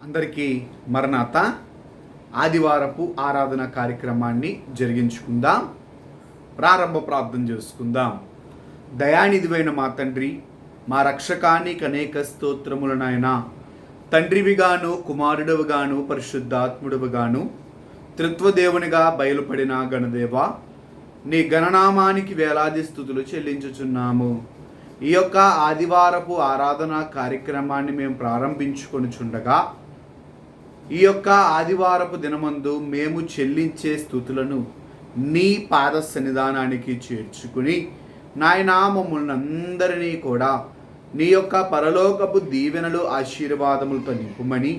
అందరికీ మరణాత ఆదివారపు ఆరాధన కార్యక్రమాన్ని జరిగించుకుందాం. ప్రారంభ ప్రార్థన చేసుకుందాం. దయానిధివైన మా తండ్రి, మా రక్షకానికి అనేక స్తోత్రములు నాయనా. తండ్రివిగాను, కుమారుడివిగాను, పరిశుద్ధాత్ముడివిగాను, త్రిత్వదేవునిగా బయలుపడిన గణదేవ, నీ గణనామానికి వేలాది స్తుతులు చెల్లించుచున్నాము. ఈ యొక్క ఆదివారపు ఆరాధన కార్యక్రమాన్ని మేము ప్రారంభించుకొనుచుండగా, ఈ యొక్క ఆదివారపు దినమందు మేము చెల్లించే స్తుతులను నీ పాద సన్నిధానానికి చేర్చుకుని నాయనా మమ్మల్ని అందరినీ కూడా నీ యొక్క పరలోకపు దీవెనలు ఆశీర్వాదములతో నింపుమని,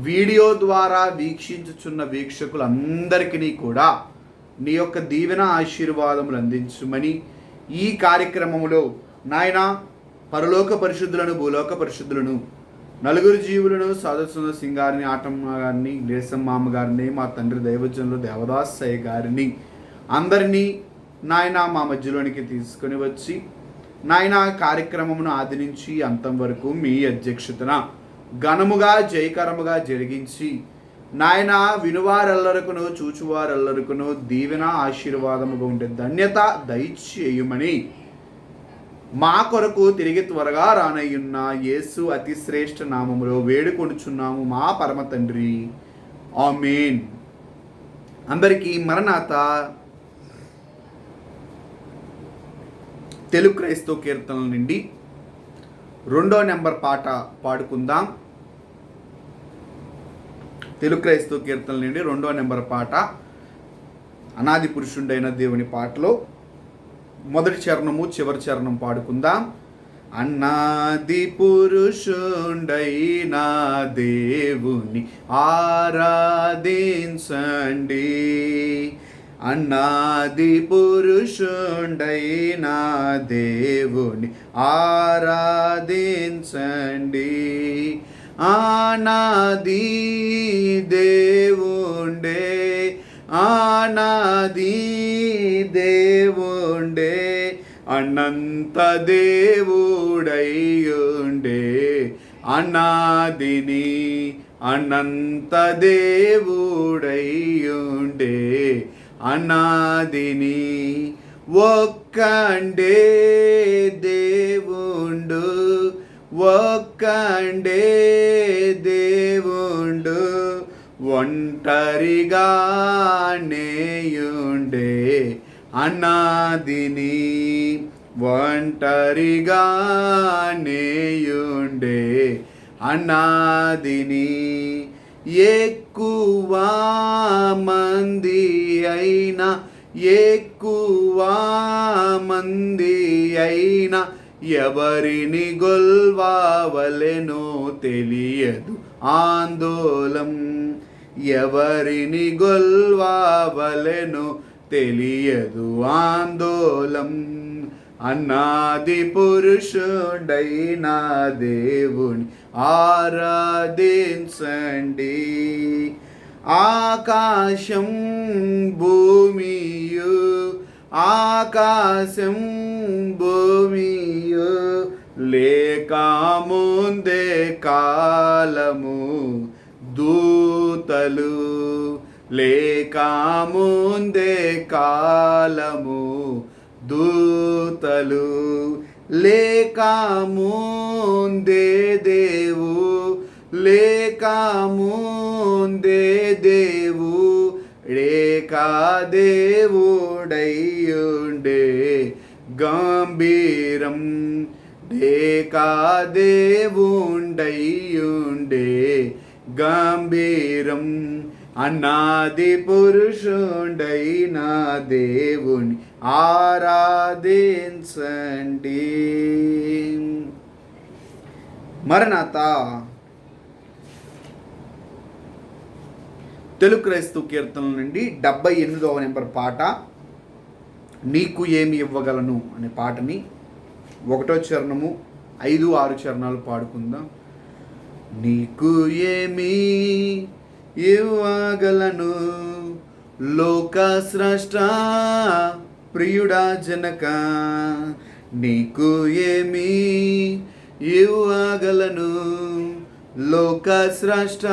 వీడియో ద్వారా వీక్షించుచున్న వీక్షకులందరికీ కూడా నీ యొక్క దీవెన ఆశీర్వాదములు అందించుమని, ఈ కార్యక్రమంలో నాయనా పరలోక పరిశుద్ధులను, భూలోక పరిశుద్ధులను, నలుగురు జీవులను, సాధుసుందర సింగ్ గారిని, ఆటమ్మ గారిని, గ్రేసమ్మ గారిని, మా తండ్రి దైవజనులు దేవదాసయ్య గారిని అందరినీ నాయన మా మధ్యలోనికి తీసుకొని వచ్చి నాయన కార్యక్రమమును ఆది నుంచి అంతం వరకు మీ అధ్యక్షతన ఘనముగా జయకరముగా జరిగించి నాయన వినువారెల్లరకును చూచువారెల్లరకును దీవెన ఆశీర్వాదముగా ఉండే ధన్యత దయచేయుమని మా కొరకు తిరిగి త్వరగా రానయ్యున్న యేసు అతి శ్రేష్ఠ నామములో వేడుకొనుచున్నాము మా పరమ తండ్రి, ఆమేన్. అందరికీ మరణాత. తెలుగు క్రైస్తవ కీర్తనల నుండి 2వ నెంబర్ పాట పాడుకుందాం. తెలుగు క్రైస్తవ కీర్తనల నుండి 2వ నెంబర్ పాట, అనాది పురుషుడైన దేవుని పాటలో మొదటి చరణము చివరి చరణం పాడుకుందాం. అనాది పురుషుడైన దేవుని ఆరాధించండి, అనాది పురుషుడైన దేవుని ఆరాధించండి. ఆనాది దేవుండే, ఆనాది దేవుండే, అనంత దేవుడయ్యుండే, అనాదిని అనంత దేవుడయ్యుండే, అనాదిని ఒక్కండే దేవుండు, ఒక్కండే దేవుండు, ఒంటరిగానేయుండే, అనాదిని ఒంటరిగానేయుండే, అనాదిని. ఎక్కువ మంది అయినా, ఎక్కువ మంది అయినా ఎవరిని గొల్వావలెనో తెలియదు ఆందోళం, ఎవరిని గొల్వావలెనో తెలియదు ఆందోళం. అనాది పురుషుడైన దేవుని ఆరాధించండి. ఆకాశం భూమియు, ఆకాశం భూమియు లేక ముందే కాలము, దూతలు లేక ముందే కాలము, దూతలు లేక ముందే దేవు, లేక ముందే దేవు, లేక దేవుడయ్యుండే, గంభీరం లేక దేవుండయ్యుండే, గంభీరం. అనాది పురుషుడైన దేవుని ఆరాధించండి. మరణాత. తెలుగు క్రైస్తవ కీర్తనల నుండి 78వ నెంబర్ పాట, నీకు ఏమి ఇవ్వగలను అనే పాటని 1వ చరణము 5, 6 చరణాలు పాడుకుందాం. నీకు ఏమి ఇవ్వగలను లోక స్రష్ట ప్రియుడా జనక, నీకు ఏమి ఇవ్వగలను లోక స్రష్ట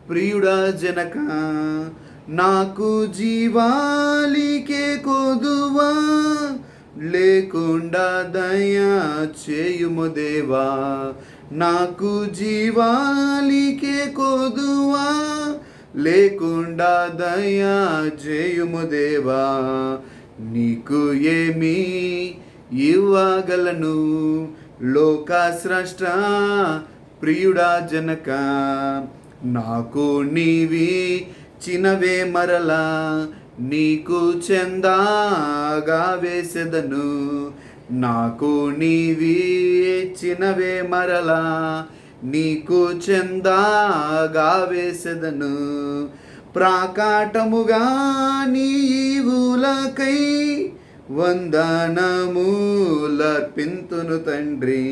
ప్రియుడా జనక, నాకు జీవాలికే కొదువా లేకుండా దయా చేయుము దేవా. నాకు జీవాలికే కొదువా లేకుండా దయా చేయుము దేవా. నీకు ఏమి ఇవ్వగలను లోక స్రష్ట ప్రియుడా జనక, నాకు నీవి చినవే మరలా నీకు చందాగా వేసెదను. నాకు నీవి చినవే మరలా నీకు చందాగా వేసెదను. ప్రాకాటముగా నీవులకై వందనములర్పింతును తండ్రి.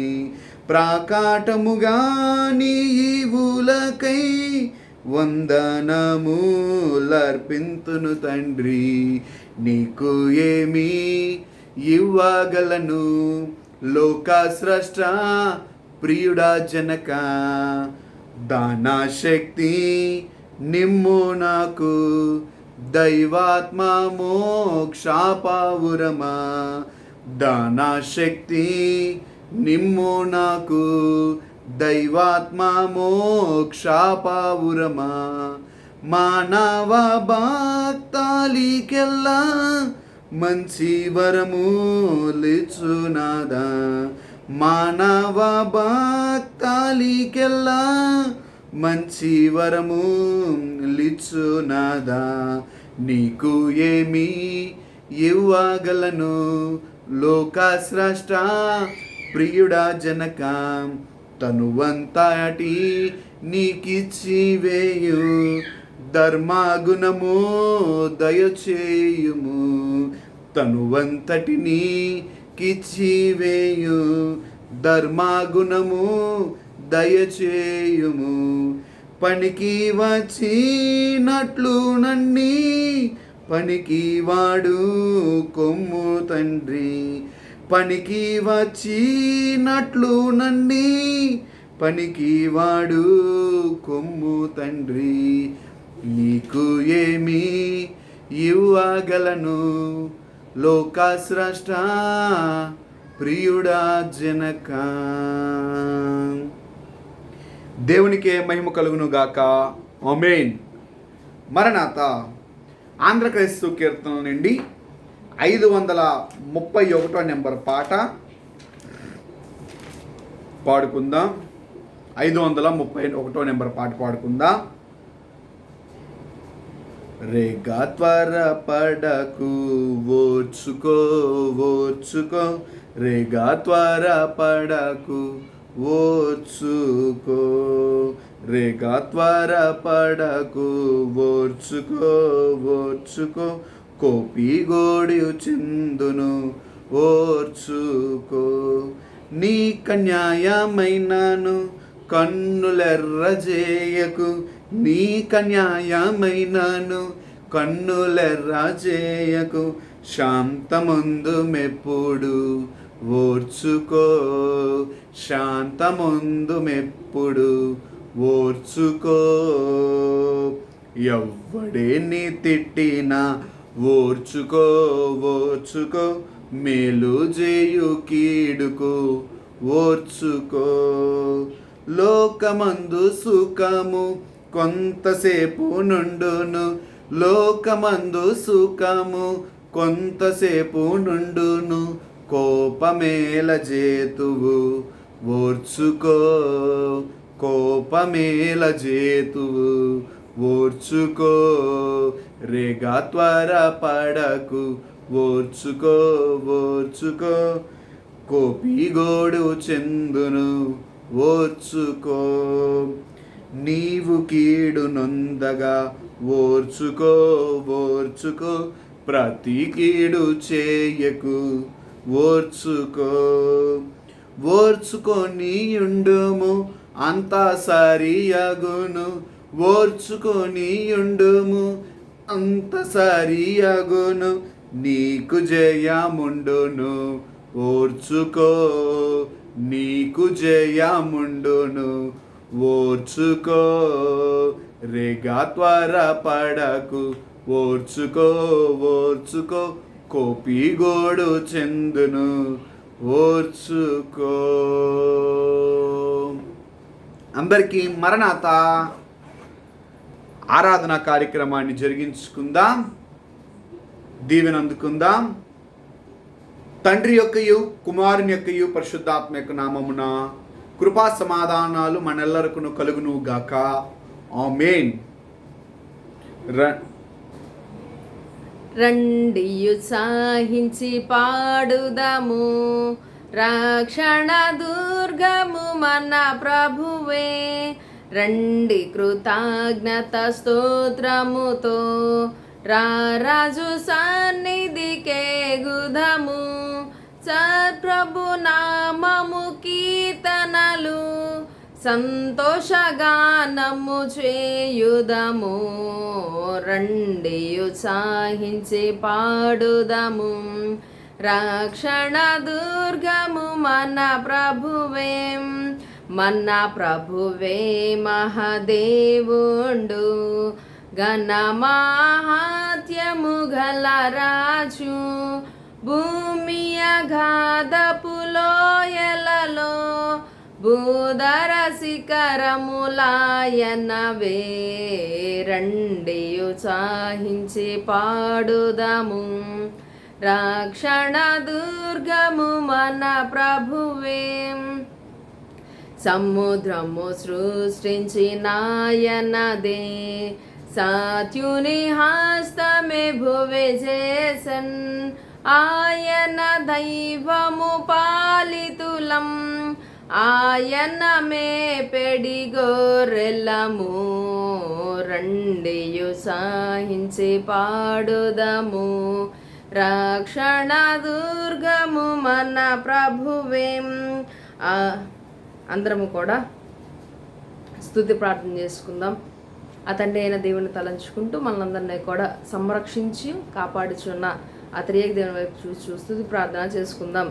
ప్రాకాటముగా నీవులకై వందనములర్పింతును తండ్రి. నీకు ఏమి ఇవ్వగలను లోక స్రష్ట ప్రియుడా జనక, దానా శక్తి నిమ్ము నాకు దైవాత్మ మోక్షాపావురమా. దానా శక్తి నిమ్ము నాకు దైవాత్మ మోక్షాపావురమా. మానవ భక్తాలికెల్లా మంచి వరములిచ్చునాదా. మానవ భక్తాలికెల్లా మంచి వరము లిచ్చునాదా. నీకు ఏమి ఇవ్వగలను లోక స్రష్ట ప్రియుడా జనక, తనువంతటి నీకిచ్చి వేయు ధర్మగుణము దయచేయుము. తనువంతటిని కిచ్చి వేయు ధర్మగుణము దయచేయుము. పనికి వచ్చినట్లు నన్ని పనికి వాడు కొమ్ము తండ్రి. పనికి వచ్చినట్లు నన్ని పనికి వాడు కొమ్ము తండ్రి. నీకు ఏమి ఇవ్వగలను లోక స్రష్ట ప్రియుడా జనక. దేవునికే మహిమ కలుగును గాక. ఆమేన్. మరణాత ఆంధ్ర క్రైస్తవ కీర్తనల నుండి 531 నెంబర్ పాట పాడుకుందాం. 531 నెంబర్ పాట పాడుకుందాం. రేగా త్వరపడకు ఓర్చుకో ఓర్చుకో, రేగా త్వరపడకు ఓర్చుకో, రేగా త్వరపడకు ఓర్చుకో ఓర్చుకో, కోపి గోడి చిందును ఓర్చుకో. నీ కన్యాయమైనను కన్నులెర్రజేయకు, నీ కన్యాయమైనను కన్నులెర్రజేయకు. శాంతముందు మెప్పుడు ఓర్చుకో, శాంతముందు మెప్పుడు ఓర్చుకో. ఎవ్వడేని తిట్టినా ఓర్చుకో ఓర్చుకో, మేలు చేయు కీడుకు ఓర్చుకో. లోకమందు సుఖము కొంతసేపు నుండును, లోకమందు సుఖము కొంతసేపు నుండును. కోపమేల జేతువు ఓర్చుకో, కోపమేల జేతువు ఓర్చుకో. రేగా త్వరపడకు ఓర్చుకో ఓర్చుకో, కోపిగోడు చెందును ఓర్చుకో. నీవు కీడు నొందగా ఓర్చుకో ఓర్చుకో, ప్రతి కీడు చేయకు ఓర్చుకో. ఓర్చుకొని ఉండుము అంతా సరియగును, ఓర్చుకొని ఉండుము అంత సరియగును. నీకు జయముండును ఓర్చుకో, నీకు జయముండును ఓర్చుకో రేగా త్వరపడకు, ఓర్చుకో ఓర్చుకో కోపిగోడు చెందును, ఓర్చుకో. అందరికీ మరణాత. ఆరాధన కార్యక్రమాన్ని జరిగించుకుందాం, దీవెన అందుకుందాం. తండ్రి యొక్కయు కుమారుని యొక్కయు పరిశుద్ధాత్మ యొక్క నామమున కృపా సమాధానాలు మనెల్లరకును కలుగును గాక. ఆమేన్. రండి ఉత్సాహించి పాడుదము, రక్షణ దుర్గము మన ప్రభువే. రండి కృతజ్ఞత స్తోత్రముతో రాజు సన్నిధికే గుదము, సత్ప్రభు నామము కీర్తనలు సంతోషగానము చేయుదము. రండి ఉత్సాహించి పాడుదము, రక్షణ దుర్గము మన ప్రభువే. మన ప్రభువే మహాదేవుండు, ఘన మహాత్యము గల రాజు. భూమి అగాధపు లోయలలో భూధర శిఖరములాయనవే. రండి ఉత్సాహించి పాడుదము, రక్షణ దుర్గము మన ప్రభువే. సముద్రము సృష్టించినాయనదే, సత్యుని హస్తమే భువి చేసన్. ఆయన దైవము పాలితులం, ఆయన మేపెడి గొర్రెలము. రండి ఉత్సాహించి పాడుదము, రక్షణ దుర్గము మన ప్రభువే. అందరము కూడా స్తుతి ప్రార్థన చేసుకుందాం. ఆ తండ్రి అయిన దేవుని తలంచుకుంటూ మనందరినీ కూడా సంరక్షించి కాపాడుచున్న ఆ త్రియేక దేవుని వైపు చూస్తూ ప్రార్థన చేసుకుందాం.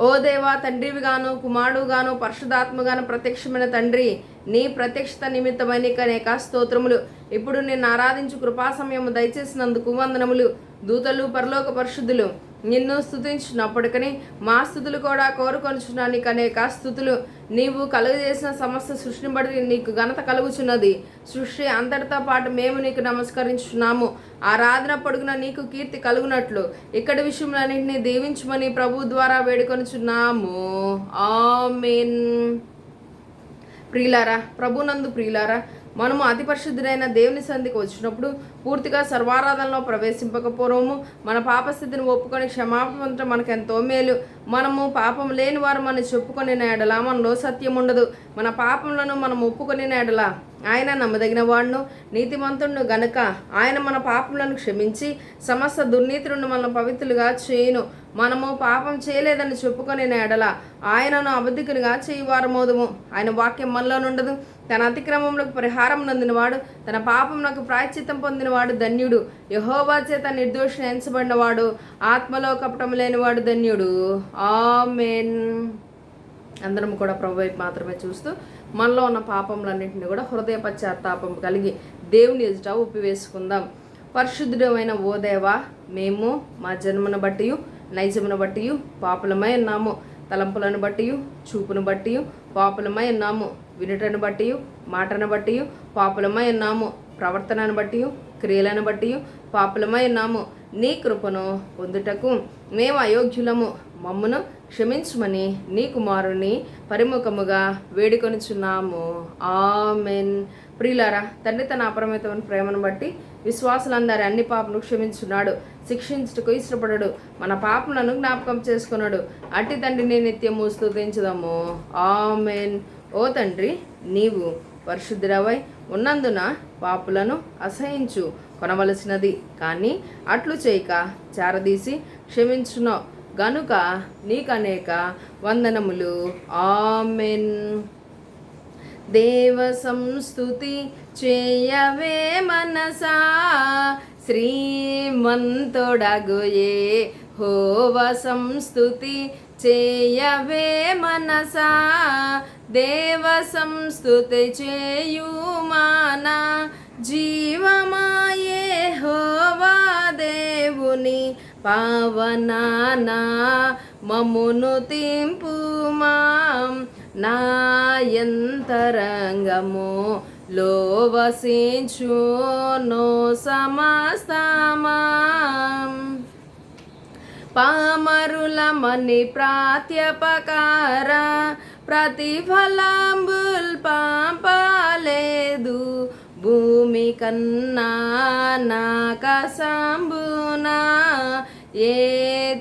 ఓ దేవా, తండ్రివి గాను కుమారుడు గాను పరిశుద్ధాత్మ గాను ప్రత్యక్షమైన తండ్రి, నీ ప్రత్యక్షత నిమిత్తమై నీకు అనేక స్తోత్రములు. ఇప్పుడు నిన్ను ఆరాధించు కృపా సమయము దయచేసినందుకు వందనములు. దూతలు పరలోక పరిశుద్ధులు నిన్ను స్తుతించినప్పటికని మా స్థుతులు కూడా కోరుకొనుచున్నా నీకు అనేక స్థుతులు. నీవు కలుగజేసిన సమస్త సృష్టిని బట్టి నీకు ఘనత కలుగుచున్నది. సృష్టి అంతటితో పాటు మేము నీకు నమస్కరించున్నాము. ఆరాధన పొడుగున నీకు కీర్తి కలుగునట్లు ఇక్కడి విషయంలన్నింటినీ దీవించమని ప్రభు ద్వారా వేడుకొనుచున్నాము. ఆమేన్. ప్రియులారా, ప్రభునందు ప్రియులారా, మనము అతి పరిశుద్ధుడైన దేవుని సన్నిధికి వచ్చినప్పుడు పూర్తిగా సర్వారాధనలో ప్రవేశింపకపోవడము, మన పాపస్థితిని ఒప్పుకొని క్షమాపణ పొందడం మనకెంతో మేలు. మనము పాపం లేని వారు మనం చెప్పుకొని ఎడల మనలో సత్యం ఉండదు. మన పాపములను మనం ఒప్పుకొని ఎడల ఆయన నమ్మదగిన వాడును నీతిమంతుడును గనుక ఆయన మన పాపములను క్షమించి సమస్త దుర్నీతి నుండి మనం పవిత్రులుగా చేయును. మనము పాపం చేయలేదని చెప్పుకొని ఎడల ఆయనను అబద్ధికునిగా చేయువారమోదుము. ఆయన వాక్యం మనలో ఉండదు. తన అతిక్రమములకు పరిహారం నందినవాడు, తన పాపములకు ప్రాయశ్చిత్తం పొందినవాడు ధన్యుడు. యెహోవా చేత నిర్దోషిని ఎంచబడినవాడు, ఆత్మలో కపటం లేనివాడు ధన్యుడు. ఆమేన్. అందరం కూడా ప్రభు వైపు మాత్రమే చూస్తూ మనలో ఉన్న పాపములన్నింటినీ కూడా హృదయ పశ్చాత్తాపం కలిగి దేవుని ఎదుట ఉప్పివేసుకుందాం. పరిశుద్ధుడమైన ఓ దేవా, మేము మా జన్మను బట్టి నైజమును బట్టి పాపులమై ఉన్నాము. తలంపులను బట్టి చూపును బట్టి పాపులమై ఉన్నాము. వినుటను బట్టి మాటను బట్టి పాపులమై ఉన్నాము. ప్రవర్తనను బట్టి క్రియలను బట్టి పాపులమై ఉన్నాము. నీ కృపను పొందుటకు మేము అయోగ్యులము. మమ్మును క్షమించుమని నీ కుమారుని పరిముఖముగా వేడుకొనుచున్నాము. ఆమెన్. ప్రియులారా, తండ్రి తన అపరిమితమైన ప్రేమను బట్టి విశ్వాసులందరి అన్ని పాపను క్షమించున్నాడు. శిక్షించుటకు ఇష్టపడడు. మన పాపలను జ్ఞాపకం చేసుకున్నాడు. అట్టి తండ్రిని నిత్యము స్తుతించుదాము. ఆమెన్. ఓ తండ్రి, నీవు పరిశుద్ధుడవై ఉన్నందున పాపులను అసహించు కొనవలసినది, కానీ అట్లు చేయక చారదీసి క్షమించును గనుక నీకనేక వందనములు. ఆమెన్. దేవ సంస్తుతి చేయవే మనసా, శ్రీమంతుడగు యెహోవా సంస్తుతి చేయవే మనసా. దేవ సంస్తుతి చేయుమాన జీవమా యెహోవా దేవుని పావనానా మమ్మును తింపుమా నాయంతరంగము లోవసించును సమస్తమా పామరులమని ప్రాత్యపకార ప్రతిఫలంబుల్ పంపలేదు భూమి కన్నా నాకసంబునా ఏ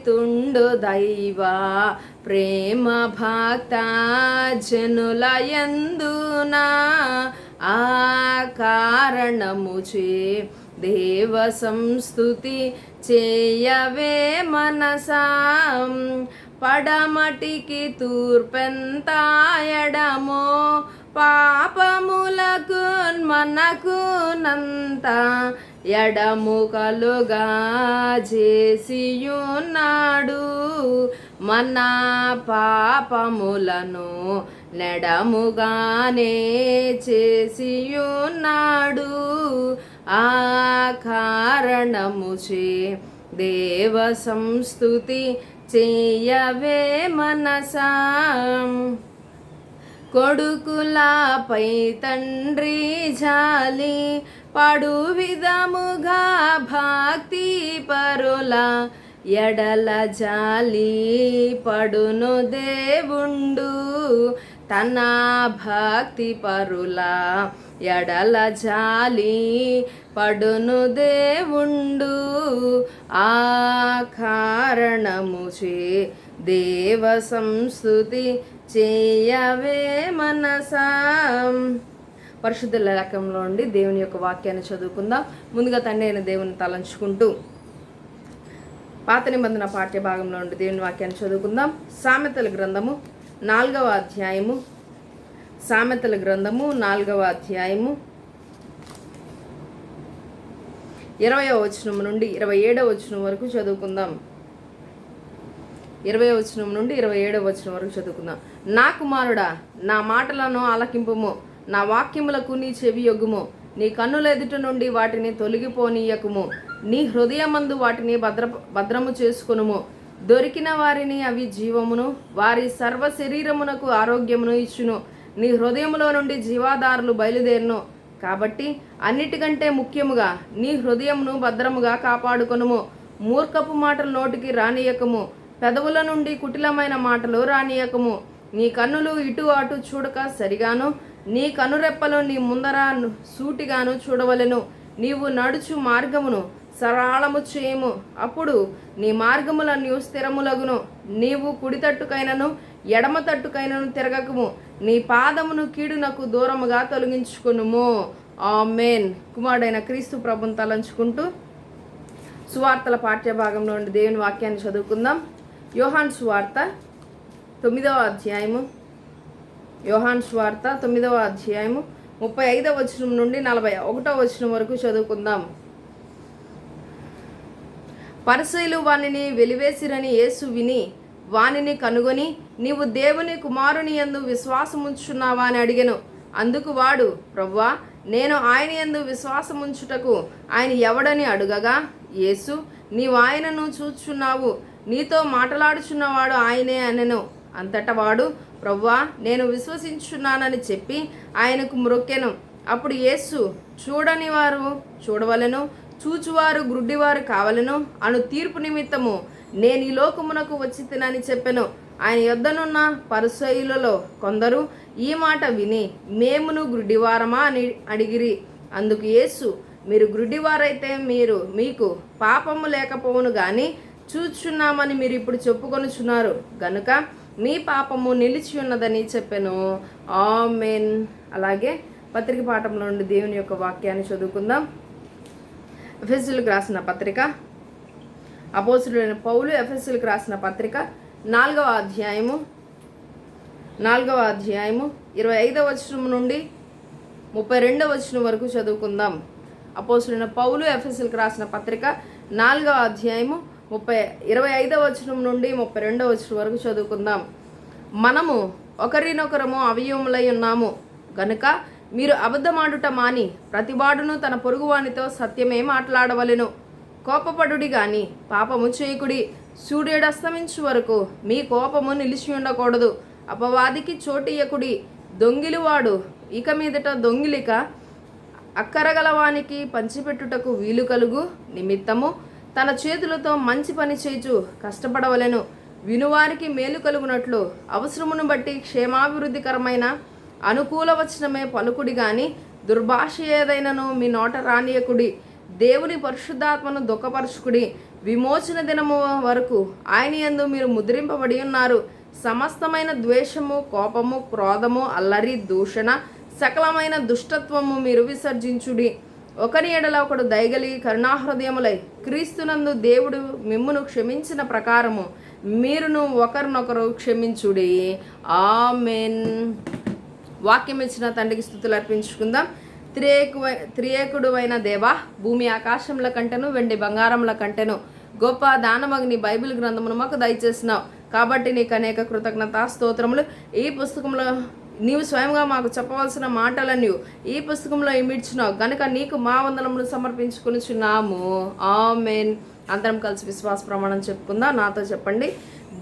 తుండు దైవ ప్రేమ భక్త జనుల యందునా ఆ కారణముచే దేవ సంస్తుతి చేయవే మనసా పడమటికి తూర్పెంత ఎడమో పాపములకు మనకునంత ఎడము కలుగా చేసియున్నాడు మన పాపములను నెడముగానే చేసియున్నాడు ఆ కారణముచే దేవ సంస్తుతి చేయవే మనసా కొడుకులపై తండ్రి జాలి పడు విధముగా భక్తి పరుల ఎడల జాలి పడును దేవుండు తన భక్తి పరుల ఎడల జాలి పడును దేవుండు ఆ కారణముచే దేవ సంస్తుతి చేయవే మనసా. పరిశుద్ధ లేఖంలో నుండి దేవుని యొక్క వాక్యాన్ని చదువుకుందాం. ముందుగా తండ్రి అయిన దేవుని తలంచుకుంటూ పాత నిబంధన పాఠ్య భాగంలో నుండి దేవుని వాక్యాన్ని చదువుకుందాం. సామెతల గ్రంథము 4వ అధ్యాయము, సామెతల గ్రంథము 4వ అధ్యాయము 20వ వచనం నుండి 27వ వచనం వరకు చదువుకుందాం. 20వ వచనం నుండి 27వ వచనం వరకు చదువుకుందాం. నా కుమారుడా, నా మాటలను ఆలకింపుము, నా వాక్యములకు నీ చెవి యొగ్గుము. నీ కన్నుల ఎదుట నుండి వాటిని తొలగిపోనీయకుము. నీ హృదయమందు వాటిని భద్రము చేసుకొనుము. దొరికిన వారిని అవి జీవమును, వారి సర్వ శరీరమునకు ఆరోగ్యమును ఇచ్చును. నీ హృదయములో నుండి జీవాధారులు బయలుదేరును. కాబట్టి అన్నిటికంటే ముఖ్యముగా నీ హృదయమును భద్రముగా కాపాడుకొనుము. మూర్ఖపు మాటలు నోటికి రానియకము, పెదవుల నుండి కుటిలమైన మాటలు రానియకము. నీ కన్నులు ఇటు అటు చూడక సరిగాను, నీ కనురెప్పలు నీ ముందర సూటిగాను చూడవలెను. నీవు నడుచు మార్గమును సరళము చేయము, అప్పుడు నీ మార్గములన్నీ స్థిరములగును. నీవు కుడి తట్టుకైనను ఎడమ తట్టుకైనను తిరగకము. నీ పాదమును కీడునకు దూరముగా తొలగించుకొనుము. ఆమేన్. కుమారుడైన క్రీస్తు ప్రభుని తలంచుకుంటూ సువార్తల పాఠ్య భాగంలో నుండి దేవుని వాక్యాన్ని చదువుకుందాం. యోహాను సువార్త 9వ అధ్యాయము, యోహాను సువార్త 9వ అధ్యాయము 35వ వచనం నుండి 41వ వచనం వరకు చదువుకుందాం. పరిసయ్యులు వానిని వెలివేసిరని యేసు విని వానిని కనుగొని, నీవు దేవుని కుమారుని యందు విశ్వాసముంచున్నావా అని అడిగెను. అందుకు వాడు, ప్రభువా, నేను ఆయన యందు విశ్వాసముంచుటకు ఆయన ఎవడని అడుగగా, యేసు, నీవు ఆయనను చూచున్నావు, నీతో మాట్లాడుచున్నవాడు ఆయనే అనెను. అంతటా వాడు, ప్రభువా, నేను విశ్వసించున్నానని చెప్పి ఆయనకు మ్రొక్కెను. అప్పుడు యేసు, చూడని వారు చూడవలెను, చూచువారు గ్రుడ్డివారు కావలెను అను తీర్పు నిమిత్తము నేను ఈ లోకమునకు వచ్చి తినని చెప్పెను. ఆయన యొద్దనున్న పరిసయ్యులలో కొందరు ఈ మాట విని, మేమును గ్రుడ్డివారమా అని అడిగిరి. అందుకు యేసు, మీరు గ్రుడ్డివారైతే మీకు పాపము లేకపోవును గాని చూచున్నామని మీరు ఇప్పుడు చెప్పుకొనుచున్నారు గనుక మీ పాపము నిలిచి ఉన్నదని చెప్పెను. ఆమేన్. అలాగే పత్రిక పాఠంలో నుండి దేవుని యొక్క వాక్యాన్ని చదువుకుందాం. ఎఫెసీయులకు రాసిన పత్రిక, అపోస్తలుడైన పౌలు ఎఫెసీయులకు రాసిన పత్రిక 4వ అధ్యాయము 25వ వచనం నుండి 32వ వచనం వరకు చదువుకుందాం. అపోస్తలుడైన పౌలు ఎఫెసీయులకు రాసిన పత్రిక 4వ అధ్యాయము 25వ వచనం నుండి 32వ వచనం వరకు చదువుకుందాం. మనము ఒకరినొకరము అవయవములై ఉన్నాము గనుక మీరు అబద్ధమాడుట మాని ప్రతివాడును తన పొరుగువానితో సత్యమే మాట్లాడవలెను. కోపపడుడి గాని పాపము చేయకుడి. సూర్యుడు అస్తమించు వరకు మీ కోపము నిలిచి ఉండకూడదు. అపవాదికి చోటియ్యకుడి. దొంగిలివాడు ఇక మీదట దొంగిలిక అక్కరగలవానికి పంచిపెట్టుటకు వీలు కలుగు నిమిత్తము తన చేతులతో మంచి పని చేయుచు కష్టపడవలెను. వినువారికి మేలు కలుగునట్లు అవసరమును బట్టి క్షేమాభివృద్ధికరమైన అనుకూల వచనమే పలుకుడి గాని దుర్భాష ఏదైనను మీ నోట రానియకుడి. దేవుని పరిశుద్ధాత్మను దుఃఖపరచుకుడి. విమోచన దినము వరకు ఆయన యందు మీరు ముద్రింపబడి ఉన్నారు. సమస్తమైన ద్వేషము, కోపము, క్రోధము, అల్లరి, దూషణ, సకలమైన దుష్టత్వము మీరు విసర్జించుడి. ఒకని ఎడల ఒకడు దయగలిగి కరుణాహృదయములై క్రీస్తునందు దేవుడు మిమ్మును క్షమించిన ప్రకారము మీరును ఒకరినొకరు క్షమించుడి. ఆమెన్. వాక్యం ఇచ్చిన తండ్రికి స్తుతులు అర్పించుకుందాం. త్రియేకుడు అయిన దేవా, భూమి ఆకాశముల కంటెను వెండి బంగారముల కంటెను గొప్ప దానమగ్ని బైబిల్ గ్రంథమును మాకు దయచేసినావు కాబట్టి నీకు అనేక కృతజ్ఞతా స్తోత్రములు. ఈ పుస్తకంలో నీవు స్వయంగా మాకు చెప్పవలసిన మాటలన్నీ ఈ పుస్తకంలో ఇమిడ్చినావు గనుక నీకు మా వందనములు సమర్పించుకొనిచున్నాము. ఆమెన్. అందరం కలిసి విశ్వాస ప్రమాణం చెప్పుకుందాం. నాతో చెప్పండి.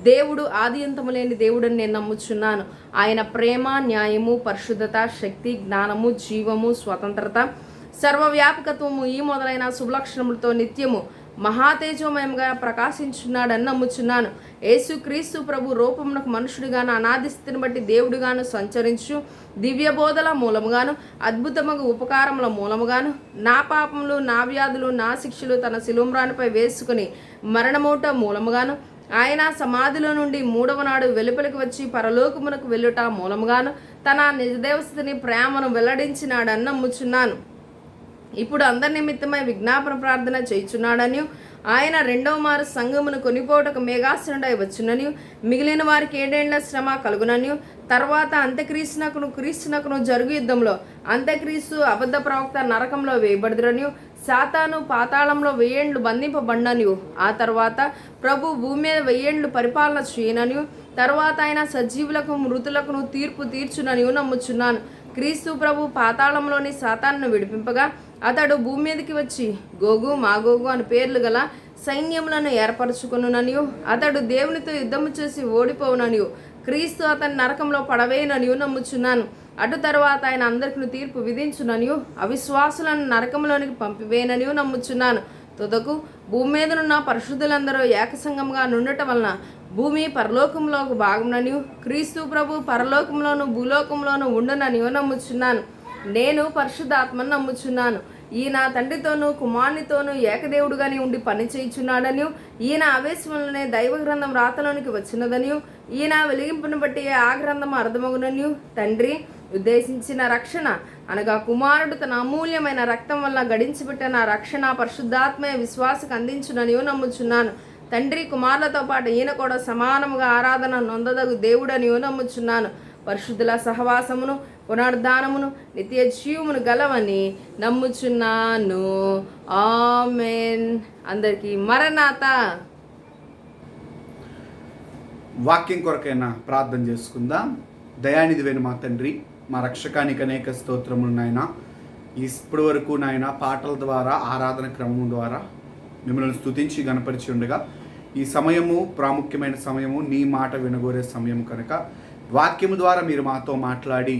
దేవుడు ఆది అంతము లేని దేవుడని నేను నమ్ముచున్నాను. ఆయన ప్రేమ, న్యాయము, పరిశుద్ధత, శక్తి, జ్ఞానము, జీవము, స్వతంత్రత, సర్వవ్యాపకత్వము ఈ మొదలైన శుభలక్షణములతో నిత్యము మహాతేజోమయంగా ప్రకాశించున్నాడని నమ్ముచున్నాను. యేసుక్రీస్తు ప్రభు రూపమునకు మనుషుడిగాను అనాది స్థితిని బట్టి దేవుడిగాను సంచరించు దివ్య బోధల మూలముగాను అద్భుతముగా ఉపకారముల మూలముగాను నా పాపములు, నా వ్యాధులు, నా శిక్షలు తన శిలుమ్రానిపై వేసుకుని మరణమూట మూలముగాను ఆయన సమాధిలో నుండి మూడవ నాడు వెలుపలికి వచ్చి పరలోకమునకు వెళ్ళుట మూలముగాను తన నిజదేవస్థితిని ప్రేమను వెల్లడించినాడని నమ్ముచున్నాను. ఇప్పుడు అందరి నిమిత్తమై విజ్ఞాపన ప్రార్థన చేయుచున్నాడని ఆయన రెండవ మారు సంఘమును కొనిపోటకు మేఘాసనుడై వచ్చునని మిగిలిన వారికి 7 ఏళ్ల శ్రమ కలుగునని తర్వాత క్రీస్తునకును జరుగు యుద్ధంలో అంత్యక్రీస్తు అబద్ధ ప్రవక్త నరకంలో వేయబడుదురని సాతాను పాతాళంలో 1000 ఏళ్లు బంధింపబడినని ఆ తర్వాత ప్రభు భూమి మీద 1000 ఏళ్లు పరిపాలన చేయనని తర్వాత ఆయన సజీవులకు మృతులకు తీర్పు తీర్చునని నమ్ముచున్నాను. క్రీస్తు ప్రభు పాతాళంలోని సాతాను విడిపింపగా అతడు భూమి మీదకి వచ్చి గోగు, మాగోగు అని పేర్లు గల సైన్యములను ఏర్పరచుకునుననియు అతడు దేవునితో యుద్ధము చేసి ఓడిపోవుననియు క్రీస్తు అతని నరకంలో పడవేయననియు నమ్ముచున్నాను. అటు తర్వాత ఆయన అందరికీ తీర్పు విధించుననియు అవిశ్వాసులను నరకంలోనికి పంపివేయననియు నమ్ముచున్నాను. తుదకు భూమి మీదనున్న పరిశుద్ధులందరూ ఏకసంగంగా నుండటం వలన భూమి పరలోకంలో ఒక భాగముననియు క్రీస్తు ప్రభు పరలోకంలోను భూలోకంలోను ఉండుననియు నమ్ముచున్నాను. నేను పరిశుద్ధాత్మను నమ్ముచున్నాను. ఈయన తండ్రితోనూ కుమారునితోనూ ఏకదేవుడుగానే ఉండి పని చేయుచున్నాడని ఈయన ఆవేశంలోనే దైవ గ్రంథం రాతలోనికి వచ్చినదనియు ఈయన వెలిగింపును బట్టి ఆ గ్రంథం అర్థమగుననియు తండ్రి ఉద్దేశించిన రక్షణ అనగా కుమారుడు తన అమూల్యమైన రక్తం వల్ల గడించిపెట్టిన రక్షణ పరిశుద్ధాత్మయ విశ్వాసకు అందించుననియు నమ్ముచున్నాను. తండ్రి కుమారులతో పాటు ఈయన కూడా సమానముగా ఆరాధన నొందదగు దేవుడని నమ్ముచున్నాను. పరిశుద్ధుల సహవాసమును, పునరుద్ధానమును, నిత్య జీవమును గలవని నమ్ముచున్నాను. ఆమెన్. అందరికీ మరణాత. వాక్యం కొరకైనా ప్రార్థన చేసుకుందాం. దయానిధివైన మా తండ్రి, మా రక్షకానికి అనేక స్తోత్రములు నాయన. ఇప్పటి వరకు నాయన పాటల ద్వారా, ఆరాధన క్రమం ద్వారా మిమ్మల్ని స్తుతించి గణపరిచి ఉండగా ఈ సమయము ప్రాముఖ్యమైన సమయము, నీ మాట వినగోరే సమయం కనుక వాక్యము ద్వారా మీరు మాతో మాట్లాడి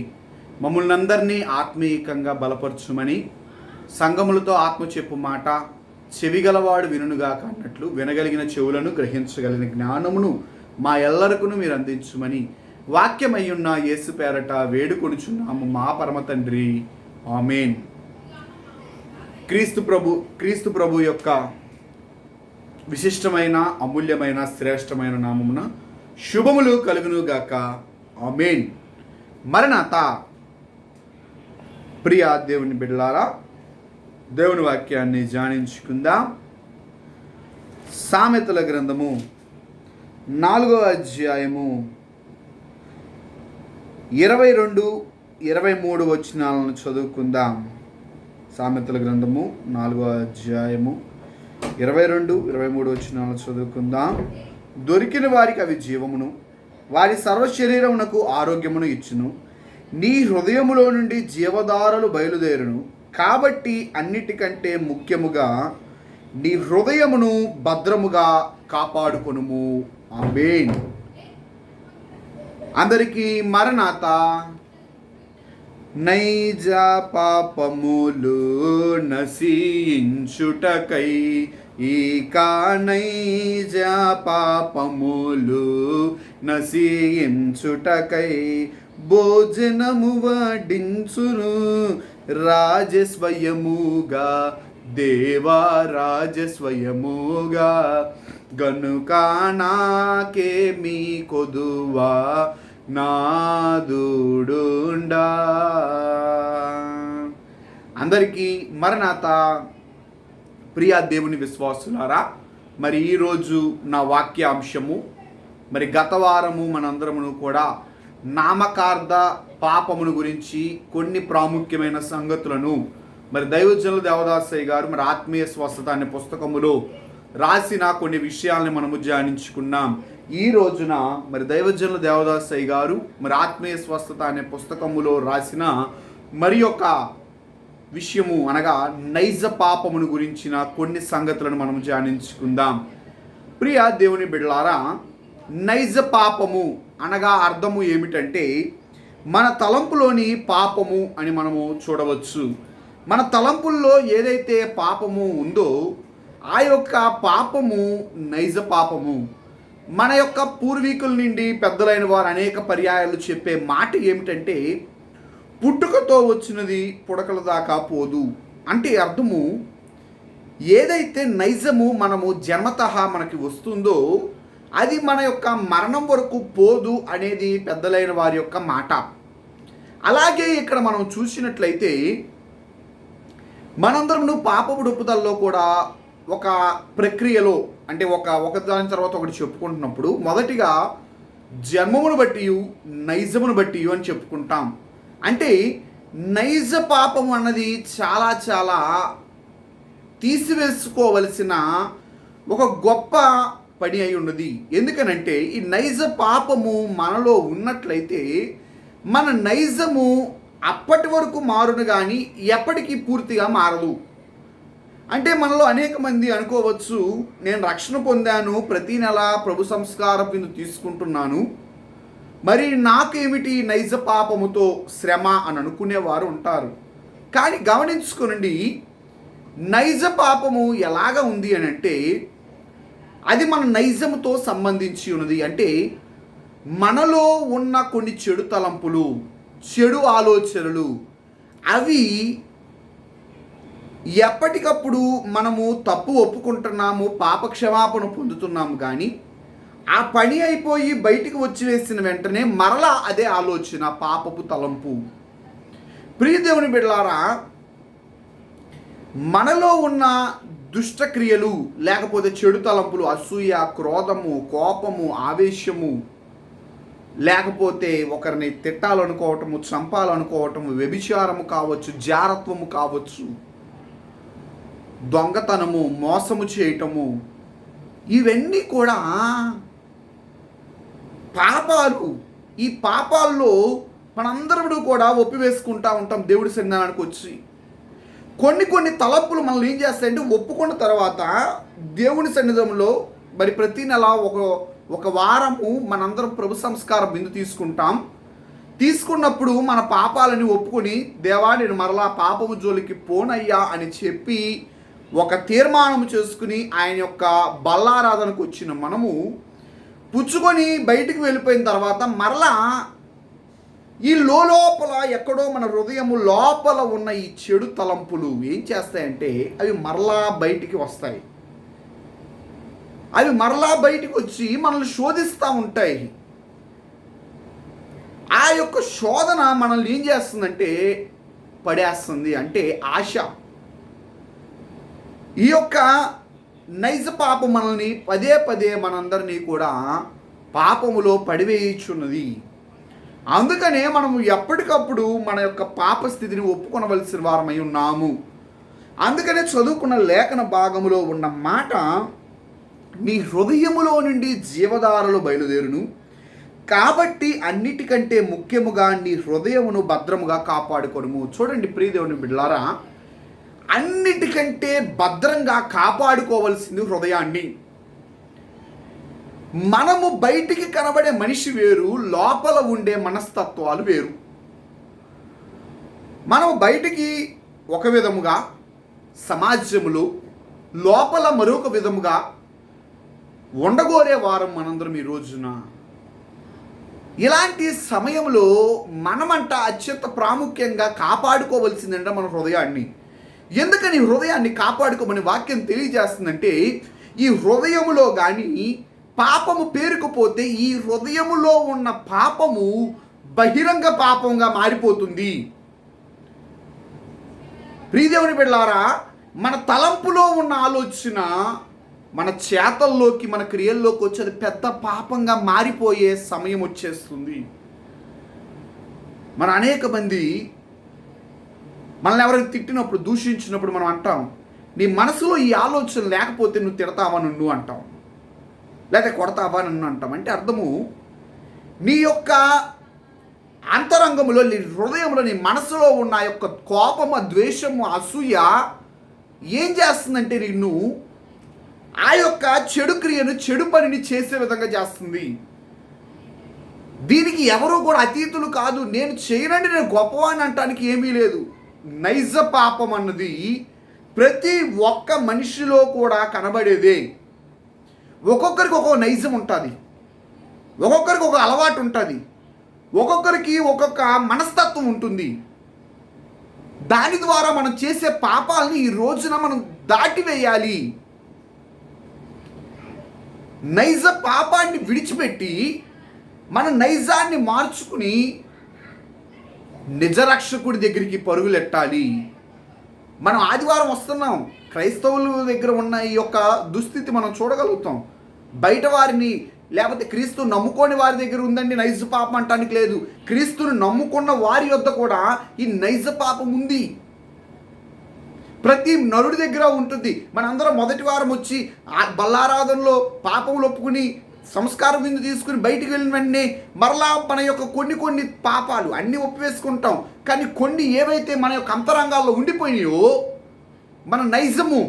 మమ్మల్ని అందరినీ ఆత్మీయంగా బలపరచుమని, సంఘములతో ఆత్మ చెప్పు మాట చెవిగలవాడు వినుగాక అన్నట్లు వినగలిగిన చెవులను గ్రహించగలిగిన జ్ఞానమును మా ఎల్లరకును మీరు అందించుమని వాక్యమయ్యున్న యేసు పేరట వేడుకొనుచున్నాము మా పరమ తండ్రి. ఆమేన్. క్రీస్తు ప్రభు యొక్క విశిష్టమైన, అమూల్యమైన, శ్రేష్టమైన నామమున శుభములు కలుగునుగాక. ఆమేన్. మరణాత. ప్రియ దేవుని బిడ్డలారా, దేవుని వాక్యాన్ని ధ్యానించుకుందాం. సామెతల గ్రంథము 4వ అధ్యాయము 22-23 వచనాలను చదువుకుందాం. సామెతల గ్రంథము 4వ అధ్యాయము 22-23 వచనాలను చదువుకుందాం. దొరికిన వారికి అవి జీవమును, వారి సర్వశరీరమునకు ఆరోగ్యమును ఇచ్చును. నీ హృదయములో నుండి జీవధారలు బయలుదేరును. కాబట్టి అన్నిటికంటే ముఖ్యముగా నీ హృదయమును భద్రముగా కాపాడుకొనుము. ఆమేన్. అందరికీ మరణాత. నైజ పాపములు నశించుటకై ఇక నైజ పాపములు నశించుటకై భోజనము వడ్డించును రాజస్వయముగా దేవా రాజస్వయముగా గనుక నాకేమీ కొదువా నాదుడుండా. అందరికీ మరణాత. ప్రియా దేవుని విశ్వాసులారా, మరి ఈరోజు నా వాక్యాంశము, మరి గత వారము మనందరమును కూడా నామకార్థ పాపమును గురించి కొన్ని ప్రాముఖ్యమైన సంగతులను మరి దైవజనులు దేవదాసయ్య గారు మరి ఆత్మీయ స్వస్థత అనే పుస్తకములో రాసిన కొన్ని విషయాల్ని మనము ధ్యానించుకున్నాం. ఈ రోజున మరి దైవజనులు దేవదాసయ్య గారు మరి ఆత్మీయ స్వస్థత అనే పుస్తకములో రాసిన మరి యొక్క విషయము అనగా నైజ పాపమును గురించిన కొన్ని సంగతులను మనం ధ్యానించుకుందాం. ప్రియ దేవుని బిడ్డలారా, నైజ పాపము అనగా అర్థము ఏమిటంటే మన తలంపులోని పాపము అని మనము చూడవచ్చు. మన తలంపుల్లో ఏదైతే పాపము ఉందో ఆ యొక్క పాపము నైజ పాపము. మన యొక్క పూర్వీకుల నుండి పెద్దలైన వారు అనేక పర్యాయాలు చెప్పే మాట ఏమిటంటే పుట్టుకతో వచ్చినది పుడకల దాకా పోదు. అంటే అర్థము ఏదైతే నైజము మనము జన్మతః మనకి వస్తుందో అది మన యొక్క మరణం వరకు పోదు అనేది పెద్దలైన వారి యొక్క మాట. అలాగే ఇక్కడ మనం చూసినట్లయితే మనందరము పాపపు ఒప్పుదలలో కూడా ఒక ప్రక్రియలో అంటే ఒక దాని తర్వాత ఒకటి చెప్పుకుంటున్నప్పుడు మొదటిగా జన్మమును బట్టి నైజమును బట్టి అని చెప్పుకుంటాం. అంటే నైజ పాపం అన్నది చాలా చాలా తీసివేసుకోవలసిన ఒక గొప్ప పని అయి ఉన్నది. ఎందుకనంటే ఈ నైజ పాపము మనలో ఉన్నట్లయితే మన నైజము అప్పటి వరకు మారును కానీ ఎప్పటికీ పూర్తిగా మారదు. అంటే మనలో అనేక మంది అనుకోవచ్చు, నేను రక్షణ పొందాను, ప్రతి నెల ప్రభు సంస్కార విందు తీసుకుంటున్నాను, మరి నాకేమిటి నైజ పాపముతో శ్రమ అని అనుకునేవారు ఉంటారు. కానీ గమనించుకోనండి, నైజ పాపము ఎలాగ ఉంది అని అంటే అది మన నైజముతో సంబంధించి ఉన్నది. అంటే మనలో ఉన్న కొన్ని చెడు తలంపులు, చెడు ఆలోచనలు, అవి ఎప్పటికప్పుడు మనము తప్పు ఒప్పుకుంటున్నాము, పాప క్షమాపణ పొందుతున్నాము. కానీ ఆ పని అయిపోయి బయటికి వచ్చి వేసిన వెంటనే మరలా అదే ఆలోచన, పాపపు తలంపు. ప్రియ దేవుని బిడ్డలారా, మనలో ఉన్న దుష్టక్రియలు లేకపోతే చెడు తలంపులు, అసూయ, క్రోధము, కోపము, ఆవేశము, లేకపోతే ఒకరిని తిట్టాలనుకోవటము, చంపాలనుకోవటము, వ్యభిచారము కావచ్చు, జారత్వము కావచ్చు, దొంగతనము, మోసము చేయటము, ఇవన్నీ కూడా పాపాలు. ఈ పాపాల్లో మనందరూ కూడా ఒప్పివేసుకుంటూ ఉంటాం దేవుడి సన్నిధానానికి వచ్చి. కొన్ని తలంపులు మనల్ని ఏం చేస్తాయంటే ఒప్పుకున్న తర్వాత దేవుని సన్నిధంలో మరి ప్రతి నెల ఒక వారము మనందరం ప్రభు సంస్కార బిందు తీసుకున్నప్పుడు మన పాపాలని ఒప్పుకొని, దేవా నేను మరలా పాపము జోలికి పోనయ్యా అని చెప్పి ఒక తీర్మానం చేసుకుని ఆయన యొక్క బల్లారాధనకు వచ్చిన మనము పుచ్చుకొని బయటికి వెళ్ళిపోయిన తర్వాత మరలా ఈ లోపల ఎక్కడో మన హృదయము లోపల ఉన్న ఈ చెడు తలంపులు ఏం చేస్తాయంటే అవి మరలా బయటికి వస్తాయి. అవి మరలా బయటికి వచ్చి మనల్ని శోధిస్తూ ఉంటాయి. ఆ యొక్క శోధన మనల్ని ఏం చేస్తుందంటే పడేస్తుంది. అంటే ఆశ. ఈ యొక్క నైజ పాపం మనల్ని పదే పదే మనందరినీ కూడా పాపములో పడివేయుచున్నది. అందుకనే మనము ఎప్పటికప్పుడు మన యొక్క పాప స్థితిని ఒప్పుకొనవలసిన వారమై ఉన్నాము. అందుకనే చదువుకున్న లేఖన భాగములో ఉన్న మాట, నీ హృదయములో నుండి జీవధారలు బయలుదేరును, కాబట్టి అన్నిటికంటే ముఖ్యముగా నీ హృదయమును భద్రముగా కాపాడుకొనుము. చూడండి ప్రియదేవుని బిడ్డలారా, అన్నిటికంటే భద్రంగా కాపాడుకోవలసింది హృదయాన్ని. మనము బయటికి కనబడే మనిషి వేరు, లోపల ఉండే మనస్తత్వాలు వేరు. మనం బయటికి ఒక విధముగా సమాజములో, లోపల మరొక విధముగా ఉండగోరే వారం మనందరం ఈ రోజున. ఇలాంటి సమయంలో మనమంట అత్యంత ప్రాముఖ్యంగా కాపాడుకోవలసిందంటే మన హృదయాన్ని. ఎందుకని హృదయాన్ని కాపాడుకోమని వాక్యం తెలియజేస్తుందంటే, ఈ హృదయములో కానీ పాపము పేరుకుపోతే ఈ హృదయములో ఉన్న పాపము బహిరంగ పాపంగా మారిపోతుంది. ప్రియదేవుని బిడ్డలారా, మన తలంపులో ఉన్న ఆలోచన మన చేతల్లోకి, మన క్రియల్లోకి వచ్చేది పెద్ద పాపంగా మారిపోయే సమయం వచ్చేస్తుంది. మన అనేక మంది మనల్ని ఎవరైనా తిట్టినప్పుడు, దూషించినప్పుడు మనం అంటాం, నీ మనసులో ఈ ఆలోచన లేకపోతే నువ్వు తిడతావా నన్ను అంటాం, లేకపోతే కొడతావా నన్ను అంటాం. అంటే అర్థము, నీ యొక్క అంతరంగంలో, నీ హృదయంలో, నీ మనసులో ఉన్న ఆ యొక్క కోపము, ద్వేషము, అసూయ ఏం చేస్తుందంటే నిన్ను ఆ యొక్క చెడు క్రియను, చెడు పనిని చేసే విధంగా చేస్తుంది. దీనికి ఎవరు కూడా అతీతులు కాదు. నేను చేయనండి, నేను గొప్పవాడిని అంటానికి ఏమీ లేదు. నైజ పాపం అన్నది ప్రతి ఒక్క మనిషిలో కూడా కనబడేదే. ఒక్కొక్కరికి ఒక్కొక్క నైజం ఉంటుంది, ఒక్కొక్కరికి ఒక అలవాటు ఉంటుంది, ఒక్కొక్కరికి ఒక్కొక్క మనస్తత్వం ఉంటుంది. దాని ద్వారా మనం చేసే పాపాలని ఈ రోజున మనం దాటివేయాలి. నైజ పాపాన్ని విడిచిపెట్టి మన నైజాన్ని మార్చుకుని నిజరక్షకుడి దగ్గరికి పరుగులెట్టాలి. మనం ఆదివారం వస్తున్నాం, క్రైస్తవుల దగ్గర ఉన్న ఈ యొక్క దుస్థితి మనం చూడగలుగుతాం. బయట వారిని, లేకపోతే క్రీస్తు నమ్ముకోని వారి దగ్గర ఉందండి నైజ పాపం అంటానికి లేదు. క్రీస్తుని నమ్ముకున్న వారి యొద్ద కూడా ఈ నైజ పాపం ఉంది. ప్రతి నరుడి దగ్గర ఉంటుంది. మనందరం మొదటి వారం వచ్చి బల్లారాధనలో పాపములు ఒప్పుకుని సంస్కారం విందు తీసుకుని బయటికి వెళ్ళిన వెంటనే మరలా మన యొక్క కొన్ని పాపాలు అన్నీ ఒప్పివేసుకుంటాం. కానీ కొన్ని ఏవైతే మన యొక్క అంతరంగాల్లో ఉండిపోయినాయో, మన నైజము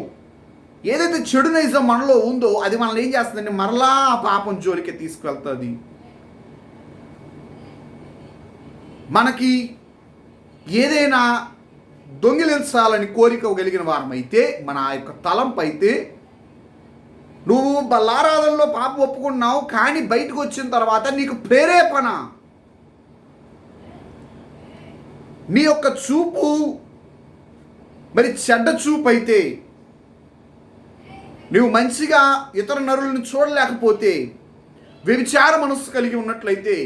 ఏదైతే చెడు నైజం మనలో ఉందో అది మనల్ని ఏం చేస్తుందంటే మరలా ఆ పాపం జోలికి తీసుకువెళ్తుంది. మనకి ఏదైనా దొంగిలించాలని కోరిక కలిగిన వారమైతే, మన ఆ యొక్క తలంపు అయితే, నువ్వు బల్లారాధనలో పాపం ఒప్పుకున్నావు, కానీ బయటకు వచ్చిన తర్వాత నీకు ప్రేరేపణ, నీ యొక్క చూపు మరి చెడ్డ చూపు అయితే, నువ్వు మంచిగా ఇతర నరులను చూడలేకపోతే, వ్యభిచార మనస్సు కలిగి ఉన్నట్లయితే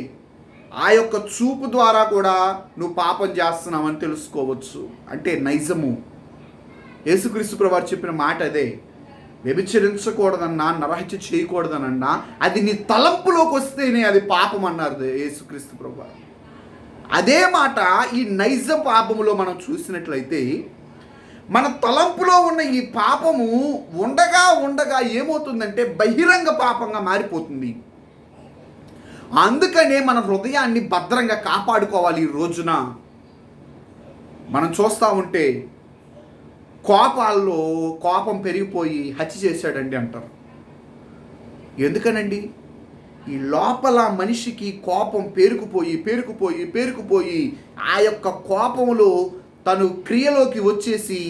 ఆ యొక్క చూపు ద్వారా కూడా నువ్వు పాపం చేస్తున్నావని తెలుసుకోవచ్చు. అంటే నైజము. యేసుక్రీస్తు ప్రభువారు చెప్పిన మాట అదే. వ్యభిచరించకూడదన్నా, నరహత్య చేయకూడదనన్నా అది నీ తలంపులోకి వస్తేనే అది పాపం అన్నారు యేసుక్రీస్తు ప్రభువారు. అదే మాట ఈ నైజ పాపములో మనం చూసినట్లయితే, మన తలంపులో ఉన్న ఈ పాపము ఉండగా ఉండగా ఏమవుతుందంటే బహిరంగ పాపంగా మారిపోతుంది. అందుకనే మన హృదయాన్ని భద్రంగా కాపాడుకోవాలి. ఈ రోజున మనం చూస్తూ ఉంటే కోపాల్లో కోపం పెరిగిపోయి హత్య చేశాడండి అంటారు. ఎందుకనండి? ఈ లోపల మనిషికి కోపం పేరుకుపోయి ఆ యొక్క కోపంలో తను క్రియలోకి వచ్చేసి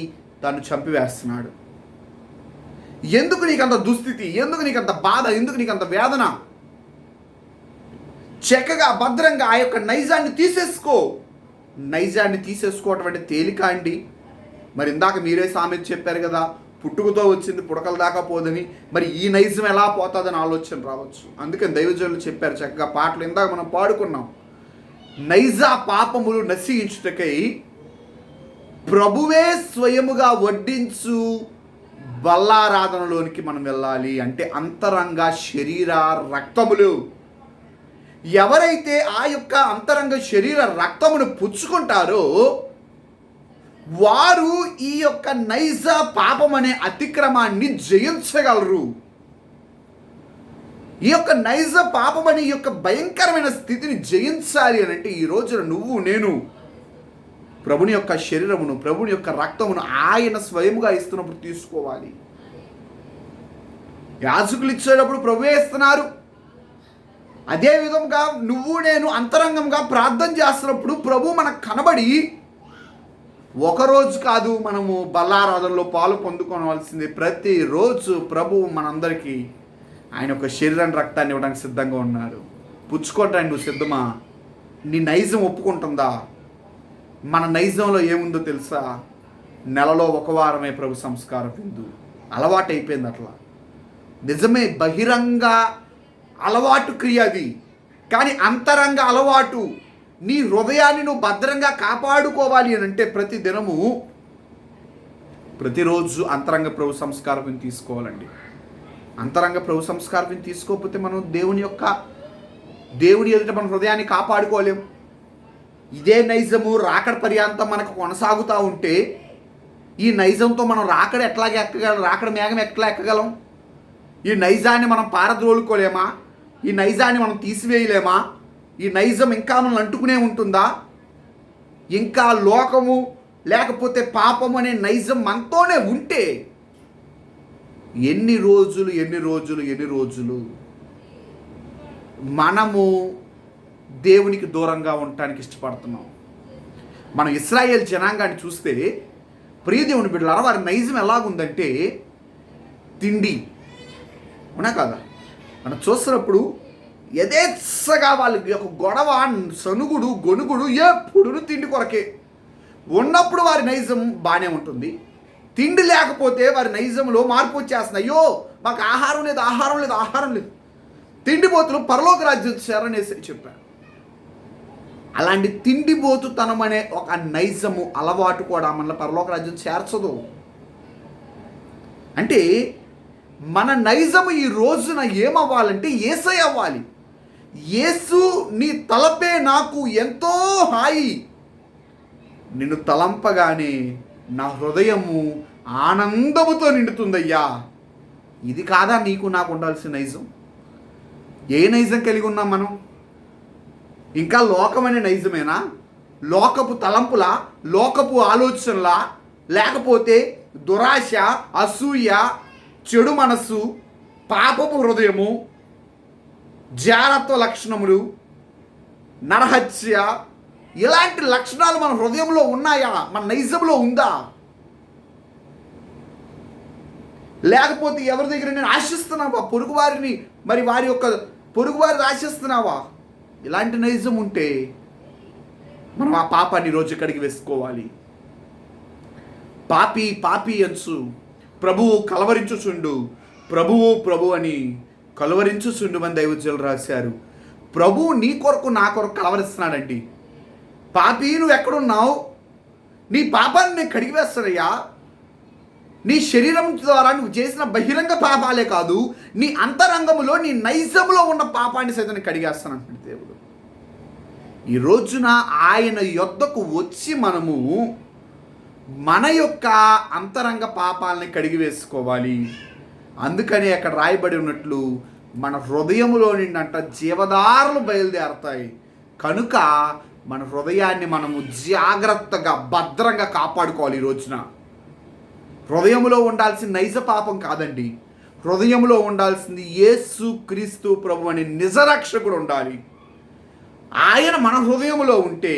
తను చంపివేస్తున్నాడు. ఎందుకు నీకంత దుస్థితి? ఎందుకు నీకంత బాధ? ఎందుకు నీకంత వేదన? చక్కగా భద్రంగా ఆ యొక్క నైజాన్ని తీసేసుకో. నైజాన్ని తీసేసుకోవటం అంటే తేలిక అండి? మరి ఇందాక మీరే సామెత చెప్పారు కదా, పుట్టుకతో వచ్చింది పుడకల దాకా పోదని. మరి ఈ నైజం ఎలా పోతుందని ఆలోచన రావచ్చు. అందుకని దైవజనులు చెప్పారు చక్కగా పాటలు, ఇందాక మనం పాడుకున్నాం, నైజ పాపములు నశించుటకై ప్రభువే స్వయముగా వడ్డించు బల్లారాధనలోనికి మనం వెళ్ళాలి. అంటే అంతరంగ శరీర రక్తములు ఎవరైతే ఆ యొక్క అంతరంగ శరీర రక్తమును పుచ్చుకుంటారో వారు ఈ యొక్క నైజ పాపం అనే అతిక్రమాన్ని జయించగలరు. ఈ యొక్క నైజ పాపం అనే ఈ యొక్క భయంకరమైన స్థితిని జయించాలి అని అంటే ఈ రోజున నువ్వు నేను ప్రభుని యొక్క శరీరమును, ప్రభుని యొక్క రక్తమును ఆయన స్వయముగా ఇస్తున్నప్పుడు తీసుకోవాలి. యాజకులు ఇచ్చేటప్పుడు ప్రభువే ఇస్తున్నారు. అదే విధంగా నువ్వు నేను అంతరంగంగా ప్రార్థన చేస్తున్నప్పుడు ప్రభు మనకు కనబడి, ఒకరోజు కాదు మనము బల్లారాధనలో పాలు పొందుకోవాల్సింది, ప్రతిరోజు ప్రభువు మనందరికీ ఆయన యొక్క శరీరాన్ని, రక్తాన్ని ఇవ్వడానికి సిద్ధంగా ఉన్నారు. పుచ్చుకోవటానికి నువ్వు సిద్ధమా? నీ నైజం ఒప్పుకుంటుందా? మన నైజంలో ఏముందో తెలుసా? నెలలో ఒక వారమే ప్రభు సంస్కార విందు అలవాటు అయిపోయింది. అట్లా నిజమే, బహిరంగ అలవాటు క్రియ అది. కానీ అంతరంగ అలవాటు, నీ హృదయాన్ని నువ్వు భద్రంగా కాపాడుకోవాలి అని అంటే ప్రతి దినము, ప్రతిరోజు అంతరంగ ప్రభు సంస్కారం తీసుకోవాలండి. అంతరంగ ప్రభు సంస్కారం తీసుకోకపోతే మనం దేవుని ఎదుట మన హృదయాన్ని కాపాడుకోలేం. ఇదే నైజము రాకడ పర్యాంతం మనకు కొనసాగుతూ ఉంటే, ఈ నైజంతో మనం రాకడ ఎట్లాగే ఎక్కగలం? రాకడ మేఘం ఎట్లా ఎక్కగలం? ఈ నైజాన్ని మనం పారద్రోలుకోలేమా? ఈ నైజాన్ని మనం తీసివేయలేమా? ఈ నైజం ఇంకా మనం అంటుకునే ఉంటుందా? ఇంకా లోకము లేకపోతే పాపము అనే నైజం మనతోనే ఉంటే ఎన్ని రోజులు మనము దేవునికి దూరంగా ఉండటానికి ఇష్టపడుతున్నాం. మనం ఇశ్రాయేల్ జనాంగాన్ని చూస్తే, ప్రియ దేవుని బిడ్డలారా, వారి నైజం ఎలాగుందంటే తిండి, అవునా కదా? మనం చూస్తున్నప్పుడు యథేచ్ఛగా వాళ్ళకి ఒక గొడవ, సనుగుడు, గొనుగుడు ఎప్పుడు తిండి కొరకే. ఉన్నప్పుడు వారి నైజం బాగానే ఉంటుంది. తిండి లేకపోతే వారి నైజంలో మార్పు వచ్చేస్తుంది. అయ్యో మాకు ఆహారం లేదు. తిండిపోతులు పరలోక రాజ్యం చేరనేసి చెప్పారు. అలాంటి తిండిపోతుతనం అనే ఒక నైజము, అలవాటు కూడా మన పరలోక రాజ్యం చేర్చదు. అంటే మన నైజము ఈ రోజున ఏమవ్వాలంటే యేసే అవ్వాలి. యేసు నీ తలపే నాకు ఎంతో హాయి, నిన్ను తలంపగానే నా హృదయము ఆనందముతో నిండుతుందయ్యా. ఇది కాదా నీకు నాకు ఉండాల్సిన నైజం? ఏ నైజం కలిగి ఉన్నాం మనం? ఇంకా లోకమనే నైజమేనా? లోకపు తలంపులా, లోకపు ఆలోచనలా, లేకపోతే దురాశ, అసూయ, చెడు మనస్సు, పాపపు హృదయము, జారత్వ లక్షణములు, నరహత్య, ఇలాంటి లక్షణాలు మన హృదయంలో ఉన్నాయా? మన నైజంలో ఉందా? లేకపోతే ఎవరి దగ్గర నేను ఆశిస్తున్నావా? పొరుగువారిని, మరి వారి యొక్క పొరుగువారిని ఆశిస్తున్నావా? ఇలాంటి నైజం ఉంటే మనం ఆ పాపాన్ని రోజు కడిగి వేసుకోవాలి. పాపి అంచు ప్రభువు కలవరించుచుండు, ప్రభు అని కలవరించుచుండు అని దైవజనులు రాశారు. ప్రభువు నీ కొరకు నా కొరకు కలవరిస్తున్నాడండి. పాపి నువ్వు ఎక్కడున్నావు? నీ పాపాన్ని నేను కడిగి వేస్తానయ్యా. నీ శరీరం ద్వారా నువ్వు చేసిన బహిరంగ పాపాలే కాదు, నీ అంతరంగములో, నీ నైజములో ఉన్న పాపాన్ని సైతం కడిగేస్తాను అంటున్నాడు దేవుడు. ఈ రోజున ఆయన యొద్దకు వచ్చి మనము మన యొక్క అంతరంగ పాపాలని కడిగి వేసుకోవాలి. అందుకని అక్కడ రాయబడి ఉన్నట్లు మన హృదయములో నిండంట జీవధారలు బయలుదేరతాయి. కనుక మన హృదయాన్ని మనము జాగ్రత్తగా, భద్రంగా కాపాడుకోవాలి. ఈ రోజున హృదయంలో ఉండాల్సిన నైజ పాపం కాదండి, హృదయంలో ఉండాల్సింది యేసు క్రీస్తు ప్రభు అనే నిజరక్షకుడు ఉండాలి. ఆయన మన హృదయంలో ఉంటే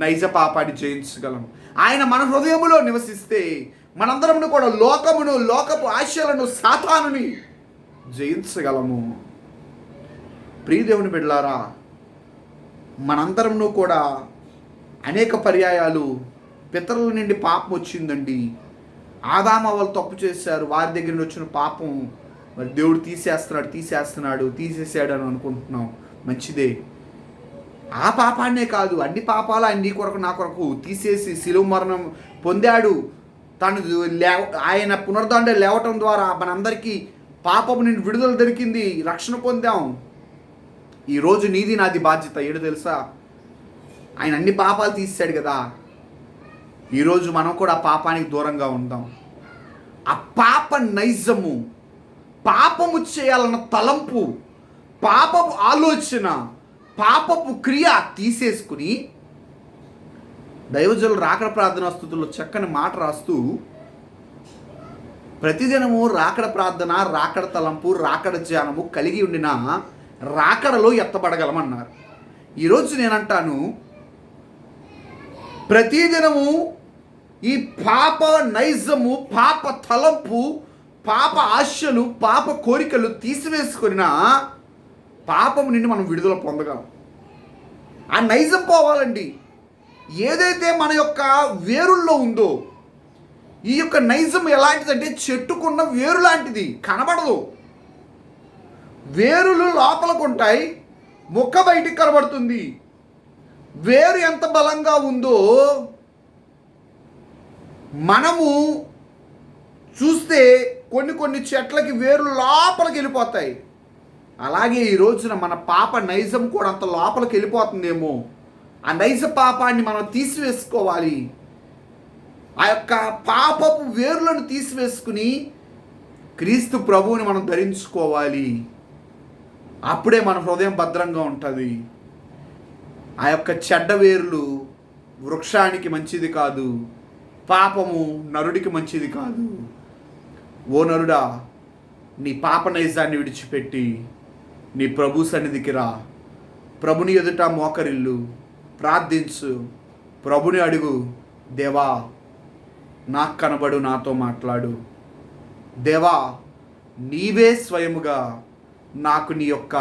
నైజ పాపాన్ని జయించగలం. ఆయన మన హృదయంలో నివసిస్తే మనందరము కూడా లోకమును, లోకపు ఆశలను, సాతానుని జయించగలము. ప్రియదేవుని బిడ్డలారా, మనందరము కూడా అనేక పర్యాయాలు పితరుల నుండి పాపం వచ్చిందండి. ఆదాము వాళ్ళు తప్పు చేశారు, వారి దగ్గర నుండి వచ్చిన పాపం మరి దేవుడు తీసేసాడు అని అనుకుంటున్నాం. మంచిదే. ఆ పాపాన్నే కాదు, అన్ని పాపాలు ఆయన నీ కొరకు నా కొరకు తీసేసి శిలువ మరణం పొందాడు. ఆయన పునరుద్ధరణ లేవటం ద్వారా మనందరికీ పాపము నుండి విడుదల దొరికింది, రక్షణ పొందాం. ఈరోజు నీది నాది బాధ్యత ఏడు తెలుసా? ఆయన అన్ని పాపాలు తీసాడు కదా. ఈరోజు మనం కూడా ఆ పాపానికి దూరంగా ఉందాం. ఆ పాప నైజము, పాపము చేయాలన్న తలంపు, పాపపు ఆలోచన, పాపపు క్రియ తీసేసుకుని, దైవజనులు రాకడ ప్రార్థనా స్తుతుల్లో చక్కని మాట రాస్తూ, ప్రతిదినము రాకడ ప్రార్థన, రాకడ తలంపు, రాకడ ధ్యానము కలిగి ఉండిన రాకడలో ఎత్తబడగలమన్నారు. ఈరోజు నేనంటాను, ప్రతిదినము ఈ పాప నైజము, పాప తలంపు, పాప ఆశలు, పాప కోరికలు తీసివేసుకున్న పాపము నుండి మనం విడుదల పొందగలం. ఆ నైజం పోవాలండి. ఏదైతే మన యొక్క వేరుల్లో ఉందో, ఈ యొక్క నైజం ఎలాంటిదంటే చెట్టుకున్న వేరు లాంటిది, కనబడదు. వేరులు లోపలకు ఉంటాయి, ముక్క బయటికి కనబడుతుంది. వేరు ఎంత బలంగా ఉందో మనము చూస్తే కొన్ని చెట్లకి వేరు లోపలికి వెళ్ళిపోతాయి. అలాగే ఈ రోజున మన పాప నైజం కూడా అంత లోపలికి వెళ్ళిపోతుందేమో. ఆ నైజ పాపాన్ని మనం తీసివేసుకోవాలి. ఆ యొక్క పాపపు వేరులను తీసివేసుకుని క్రీస్తు ప్రభువుని మనం ధరించుకోవాలి. అప్పుడే మన హృదయం భద్రంగా ఉంటుంది. ఆ యొక్క చెడ్డ వేర్లు వృక్షానికి మంచిది కాదు, పాపము నరుడికి మంచిది కాదు. ఓ నరుడా, నీ పాప నైజాన్ని విడిచిపెట్టి నీ ప్రభు సన్నిధికి రా. ప్రభుని ఎదుట మోకరిల్లు, ప్రార్థించు, ప్రభుని అడుగు. దేవా, నాకు కనబడు, నాతో మాట్లాడు. దేవా, నీవే స్వయముగా నాకు నీ యొక్క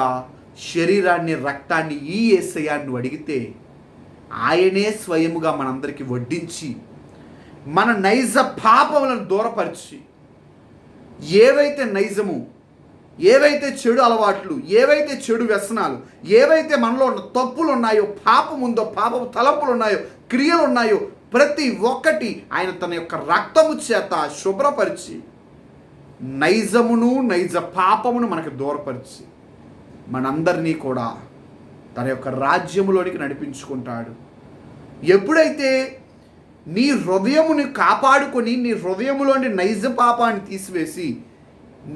శరీరాన్ని, రక్తాన్ని ఈ యేసయ్యా నువ్వు అడిగితే ఆయనే స్వయముగా మనందరికీ వడ్డించి మన నైజ పాపములను దూరపరిచి, ఏవైతే నైజము, ఏవైతే చెడు అలవాట్లు, ఏవైతే చెడు వ్యసనాలు, ఏవైతే మనలో ఉన్న తప్పులు ఉన్నాయో, పాపం ఉందో, పాపపు తలంపులు ఉన్నాయో, క్రియలు ఉన్నాయో, ప్రతి ఒక్కటి ఆయన తన యొక్క రక్తము చేత శుభ్రపరిచి నైజమును, నైజ పాపమును మనకు దూరపరిచి మనందరినీ కూడా తన యొక్క రాజ్యములోనికి నడిపించుకుంటాడు. ఎప్పుడైతే నీ హృదయముని కాపాడుకొని, నీ హృదయములోని నైజ పాపాన్ని తీసివేసి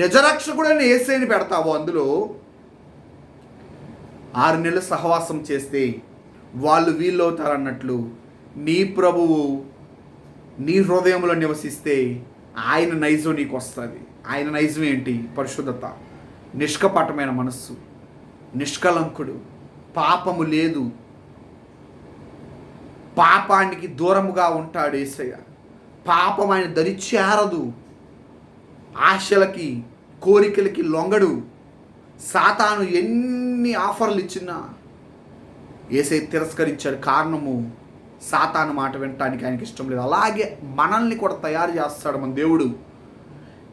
నిజరక్షకుడని యేసుని పెడతావో, అందులో 6 నెలలు సహవాసం చేస్తే వాళ్ళు వీళ్ళు అవుతారన్నట్లు నీ ప్రభువు నీ హృదయంలో నివసిస్తే ఆయన నైజం నీకు వస్తుంది. ఆయన నైజం ఏంటి? పరిశుద్ధత, నిష్కపటమైన మనస్సు, నిష్కలంకుడు, పాపము లేదు, పాపానికి దూరముగా ఉంటాడు యేసయ్య. పాపం ఆయన దరి చేరదు, ఆశలకి కోరికలకి లొంగడు. సాతాను ఎన్ని ఆఫర్లు ఇచ్చినా యేసయ్య తిరస్కరించాడు. కారణము సాతాను మాట వినటానికి ఆయనకి ఇష్టం లేదు. అలాగే మనల్ని కూడా తయారు చేస్తాడు మన దేవుడు.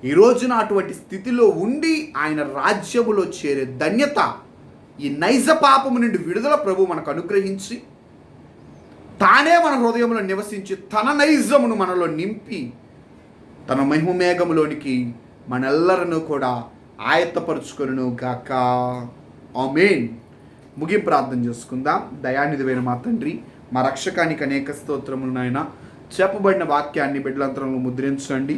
ఈ రోజున అటువంటి స్థితిలో ఉండి ఆయన రాజ్యములో చేరే ధన్యత, ఈ నైజ పాపము నుండి విడుదల ప్రభు మనకు అనుగ్రహించి, తానే మన హృదయంలో నివసించి తన నైజమును మనలో నింపి తన మహిమ మేఘములోనికి మనెల్లరను కూడా ఆయత్తపరుచుకొనును గాక. ఆమేన్. ముగింపు ప్రార్థన చేసుకుందాం. దయానిధివైన మా తండ్రి, మా రక్షకానికి అనేక స్తోత్రములు నాయన. చెప్పబడిన వాక్యాన్ని బిడ్డలంతరంలో ముద్రించండి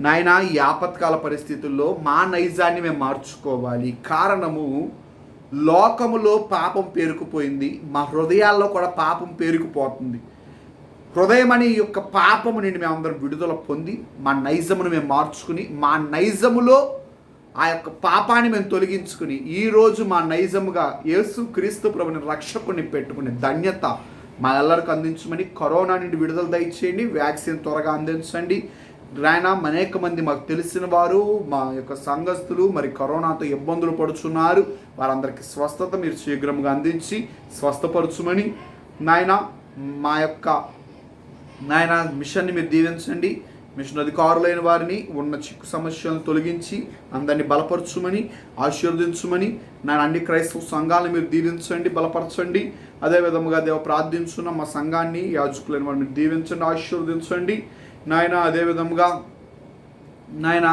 నాయన. ఈ ఆపత్కాల పరిస్థితుల్లో మా నైజాన్ని మేము మార్చుకోవాలి. కారణము, లోకములో పాపం పేరుకుపోయింది, మా హృదయాల్లో కూడా పాపం పేరుకుపోతుంది. హృదయం అనే ఈ యొక్క పాపము నుండి మేమందరం విడుదల పొంది మా నైజమును మేము మార్చుకుని, మా నైజములో ఆ యొక్క పాపాన్ని మేము తొలగించుకుని ఈరోజు మా నైజముగా యేసు క్రీస్తు ప్రభుని రక్షకుని పెట్టుకునే ధన్యత మా ಎಲ್ಲరికీ అందించమని, కరోనా నుండి విడుదల దయచేయండి, వ్యాక్సిన్ త్వరగా అందించండి రాయన. అనేక మంది మాకు తెలిసిన వారు, మా యొక్క సంఘస్థులు మరి కరోనాతో ఇబ్బందులు పడుచున్నారు. వారందరికీ స్వస్థత మీరు శీఘ్రంగా అందించి స్వస్థపరచుమని నాయన. మా యొక్క నాయన మిషన్ని మీరు దీవించండి. మిషన్ అధికారులైన వారిని ఉన్న చిక్కు సమస్యలను తొలగించి అందరినీ బలపరచుమని, ఆశీర్వదించుమని నాయన. అన్ని క్రైస్తవ సంఘాలను మీరు దీవించండి, బలపరచండి. అదేవిధముగా దేవ ప్రార్థించున్న మా సంఘాన్ని, యాజకులైన వారిని మీరు దీవించండి, ఆశీర్వదించండి నాయన. అదేవిధముగా నాయన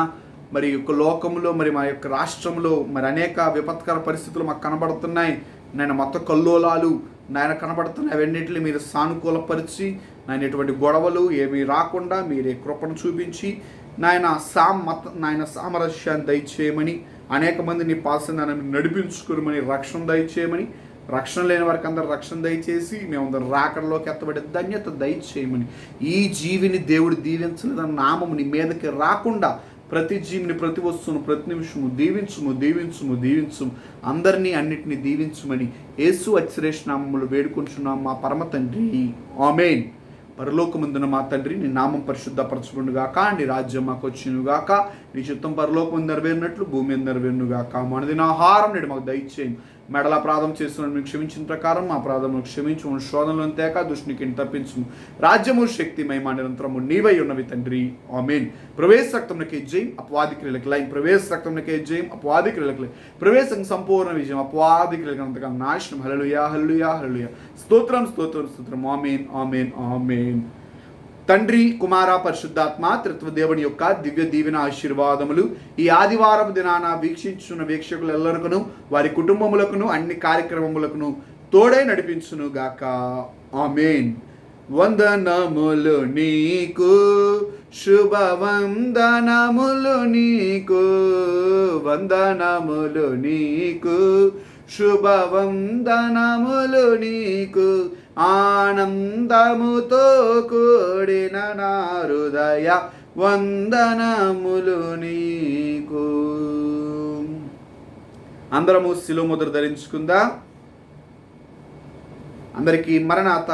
మరి యొక్క లోకంలో, మరి మా యొక్క రాష్ట్రంలో మరి అనేక విపత్కర పరిస్థితులు మాకు కనబడుతున్నాయి నాయన. మత కల్లోలాలు నాయన కనబడుతున్న అవన్నిటిని మీరు సానుకూలపరిచి నాయన ఎటువంటి గొడవలు ఏమీ రాకుండా మీరే కృపను చూపించి నాయన సామరస్యాన్ని దయచేయమని, అనేక మందిని పాసనాన్ని నడిపించుకుని రక్షణ దయచేయమని, రక్షణ లేని వారికి అందరూ రక్షణ దయచేసి మేమందరం రాకడలోకి ఎత్తబడే ధన్యత దయచేయమని, ఈ జీవిని దేవుడు దీవించలేదన్న నామము నీ మీదకి రాకుండా ప్రతి జీవిని, ప్రతి వస్తువును, ప్రతి నిమిషము దీవించుము, అందరినీ అన్నిటినీ దీవించుమని యేసు అతిశ్రేష్ఠ నామములు వేడుకుంటున్నాం మా పరమ తండ్రి, ఆమేన్. పరలోకమందున మా తండ్రి, నీ నామం పరిశుద్ధపరచుకుండుగాక, నీ రాజ్యం మాకు వచ్చునుగాక, నీ చిత్తం పరలోకం నెరవేరినట్లు భూమి మీద నెరవేరునుగాక. మనదిన ఆహారం నేడు మాకు దయచేయండి. మెడల అపరాధం చేస్తున్నాడు మీకు క్షమించిన ప్రకారం మా అపరాధమును క్షమించు, శోధనలను తేక దుష్టునికి తప్పించు. రాజ్యము, శక్తి, మహిమ నిరంతరము నీవై ఉన్నవి తండ్రి, ఆమేన్. ప్రవేశ రక్తమునకే జయం, అపవాది క్రియలకు లయం. ప్రవేశ రక్తమునకే జయం, అపవాది క్రియలకు లయం. ప్రవేశం సంపూర్ణ విజయం, అపవాది క్రియలకు అంతగా నాశనం. హల్లెలూయా, హల్లెలూయా, హల్లెలూయా. స్తోత్రం, స్తోత్రం, స్తోత్రం. ఆమేన్, ఆమేన్, ఆమేన్. తండ్రి, కుమార, పరిశుద్ధాత్మ త్రిత్వ దేవుని యొక్క దివ్య దీవెన ఆశీర్వాదములు ఈ ఆదివారం దినాన వీక్షించున్న వీక్షకులెల్లరికను, వారి కుటుంబములకును, అన్ని కార్యక్రమములకును తోడై నడిపించును గాక, ఆమేన్. వందనములు నీకు, శుభవందనములు నీకు, వందనములు నీకు, శుభవందనములు నీకు, ఆనందముతో కూడిన నా హృదయ వందనములు నీకు. అందరము శిలువ ముద్ర ధరించుకుందా. అందరికీ మరణాత.